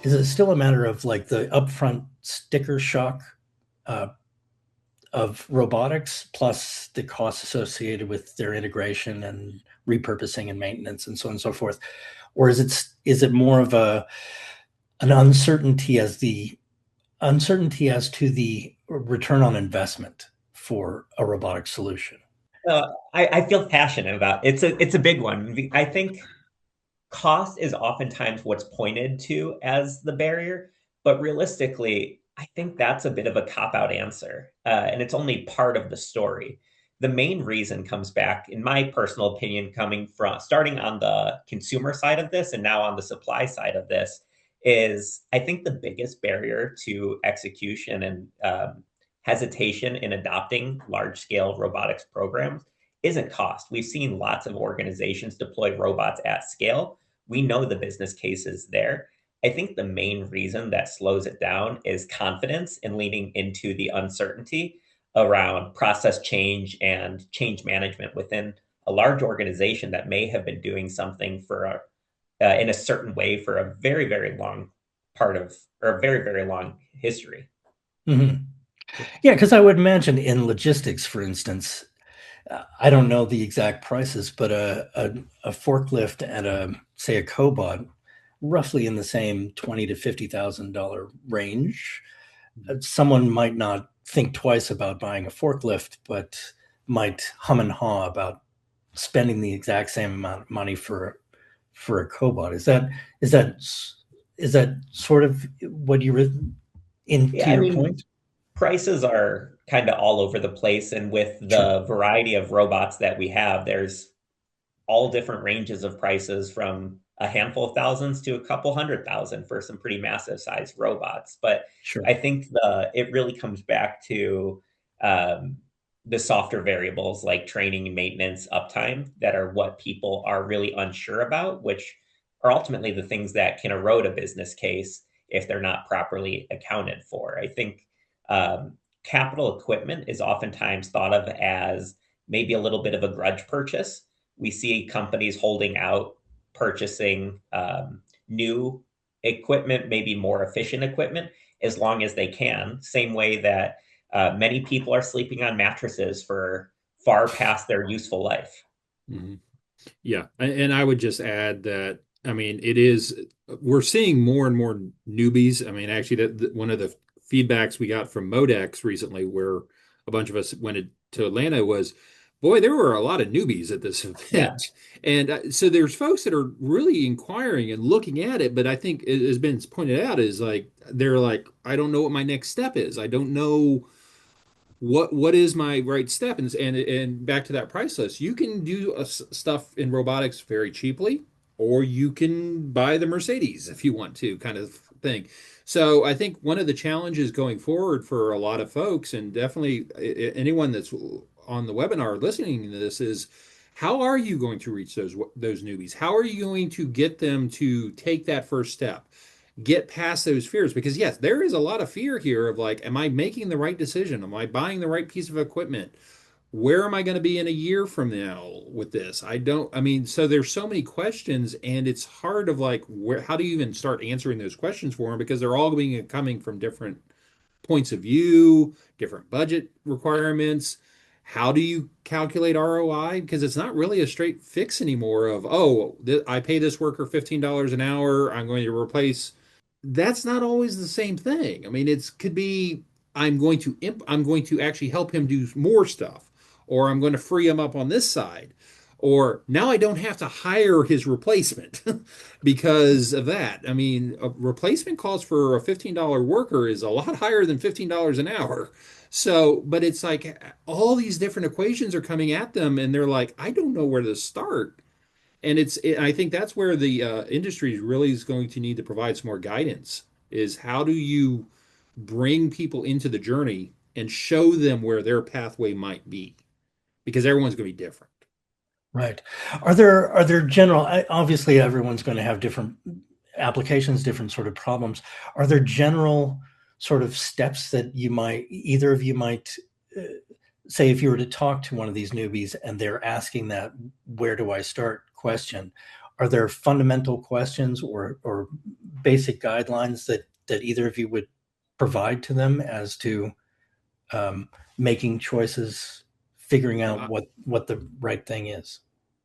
is it still a matter of like the upfront sticker shock uh, of robotics plus the costs associated with their integration and repurposing and maintenance and so on and so forth? Or is it more of an uncertainty as to the return on investment for a robotic solution? I feel passionate about it. It's a big one. I think cost is oftentimes what's pointed to as the barrier, but realistically, I think that's a bit of a cop out answer, and it's only part of the story. The main reason comes back, in my personal opinion, coming from starting on the consumer side of this and now on the supply side of this, is I think the biggest barrier to execution and hesitation in adopting large scale robotics programs isn't cost. We've seen lots of organizations deploy robots at scale. We know the business case is there. I think the main reason that slows it down is confidence and leaning into the uncertainty around process change and change management within a large organization that may have been doing something in a certain way for a very, very long part of, or a very, very long history. Mm-hmm. Yeah, because I would imagine in logistics, for instance, I don't know the exact prices, but a forklift and say a cobot, roughly in the same $20,000 to $50,000 range. Someone might not think twice about buying a forklift, but might hum and haw about spending the exact same amount of money for a cobot. Is that sort of what you were into Yeah, I your mean, point? prices are kind of all over the place. And with Sure. the variety of robots that we have, there's all different ranges of prices from a handful of thousands to a couple 100,000 for some pretty massive sized robots. But Sure. I think it really comes back to um, the softer variables like training, maintenance, uptime that are what people are really unsure about, which are ultimately the things that can erode a business case if they're not properly accounted for. I think capital equipment is oftentimes thought of as maybe a little bit of a grudge purchase. We see companies holding out purchasing new equipment, maybe more efficient equipment, as long as they can. Same way that many people are sleeping on mattresses for far past their useful life. Mhm. Yeah, and I would just add that, I mean, we're seeing more and more newbies. I mean, actually, one of the feedbacks we got from Modex recently, where a bunch of us went to Atlanta, was, boy, there were a lot of newbies at this Yeah. event. And so there's folks that are really inquiring and looking at it, but I think, as been pointed out, is like, they're like, I don't know what my next step is. I don't know what is my right step, and back to that price list, you can do stuff in robotics very cheaply, or you can buy the Mercedes if you want to, kind of thing. So I think one of the challenges going forward for a lot of folks, and definitely anyone that's on the webinar listening to this, is how are you going to reach those newbies? How are you going to get them to take that first step, get past those fears? Because yes, there is a lot of fear here of like, am I making the right decision? Am I buying the right piece of equipment? Where am I going to be in a year from now with this? I mean, so there's so many questions, and it's hard of like, how do you even start answering those questions for them? Because they're all coming from different points of view, different budget requirements. How do you calculate ROI? Because it's not really a straight fix anymore of, oh, I pay this worker $15 an hour, I'm going to replace. That's not always the same thing. I mean, it could be, I'm going to actually help him do more stuff, or I'm going to free him up on this side, or now I don't have to hire his replacement because of that. I mean, a replacement cost for a $15 worker is a lot higher than $15 an hour. So, but it's like all these different equations are coming at them, and they're like, I don't know where to start. And I think that's where the industry really is going to need to provide some more guidance, is how do you bring people into the journey and show them where their pathway might be? Because everyone's going to be different. Right. Are there general, obviously everyone's going to have different applications, different sort of problems. Are there general sort of steps that either of you might uh, say, if you were to talk to one of these newbies and they're asking that where do I start question, are there fundamental questions or basic guidelines that either of you would provide to them as to making choices, figuring out what the right thing is?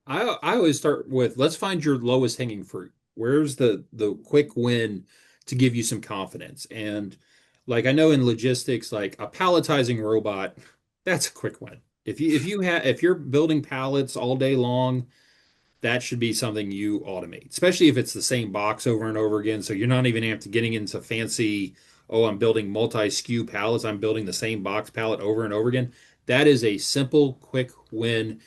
I always start with, let's find your lowest hanging fruit. Where's the quick win to give you some confidence? And like I know in logistics, like a palletizing robot, that's a quick win. If you're building pallets all day long, that should be something you automate, especially if it's the same box over and over again. So you're not even have to getting into fancy, oh, I'm building multi-SKU pallets. I'm building the same box pallet over and over again. That is a simple, quick win.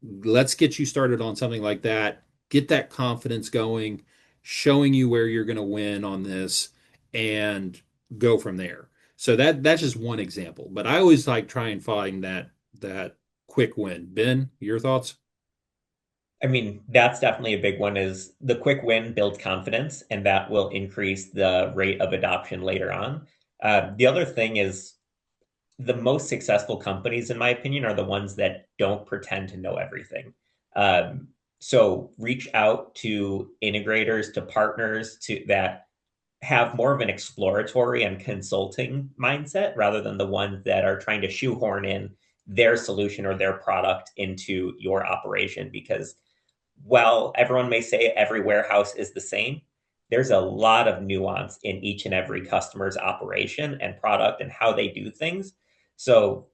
Let's get you started on something like that. Get that confidence going, showing you where you're going to win on this, and go from there. So that's just one example. But I always like try and find that quick win. Ben, your thoughts? I mean, that's definitely a big one is the quick win builds confidence, and that will increase the rate of adoption later on. The other thing is the most successful companies, in my opinion, are the ones that don't pretend to know everything. So reach out to integrators, to partners, to that have more of an exploratory and consulting mindset rather than the ones that are trying to shoehorn in their solution or their product into your operation. Because while everyone may say every warehouse is the same, there's a lot of nuance in each and every customer's operation and product and how they do things. So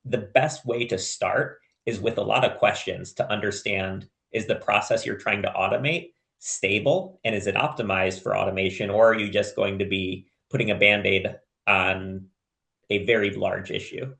the best way to start is with a lot of questions to understand, is the process you're trying to automate stable and is it optimized for automation, or are you just going to be putting a band-aid on a very large issue?